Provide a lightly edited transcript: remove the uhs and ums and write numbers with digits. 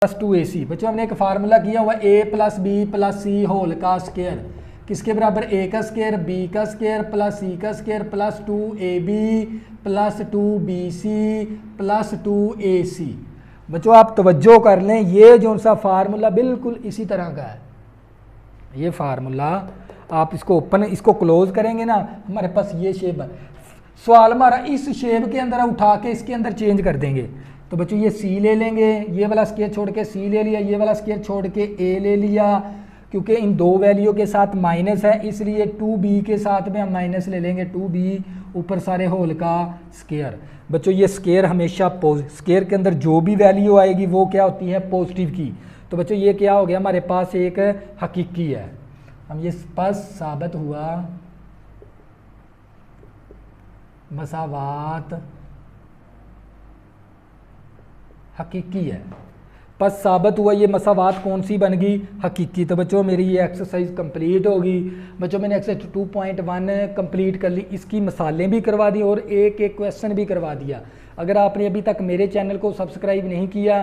Plus 2ac। बच्चों हमने एक फार्मूला किया हुआ a plus B plus C whole का स्क्वायर किसके बराबर, a का स्क्वायर b का स्क्वायर प्लस c का square plus 2ab plus 2bc plus 2ac। बच्चों आप तवज्जो कर लें, ये जो सा फार्मूला बिल्कुल इसी तरह का है। ये फार्मूला आप इसको ओपन, इसको क्लोज करेंगे ना, हमारे पास ये शेप है। सवाल हमारा इस शेप के अंदर उठा के इसके अंदर चेंज कर देंगे। तो बच्चों ये सी ले लेंगे, ये वाला स्क्वायर छोड़ के सी ले लिया, ये वाला स्क्वायर छोड़ के ए ले लिया, क्योंकि इन दो वैल्यू के साथ माइनस है इसलिए 2b के साथ में हम माइनस ले लेंगे, 2b ऊपर सारे होल का स्क्वायर। बच्चों ये स्क्वायर हमेशा स्क्वायर के अंदर जो भी वैल्यू आएगी वो क्या होती है, पॉजिटिव की। तो बच्चों ये क्या हो गया, हमारे पास एक हकीकी है। हम ये पास साबित हुआ मसावात हकीकी है, बस साबित हुआ ये मसावात कौन सी बन गई, हकीकी। तो बच्चों मेरी ये एक्सरसाइज कंप्लीट होगी। बच्चों मैंने एक्सरसाइज 2.1 कंप्लीट कर ली, इसकी मिसालें भी करवा दी और एक एक क्वेश्चन भी करवा दिया। अगर आपने अभी तक मेरे चैनल को सब्सक्राइब नहीं किया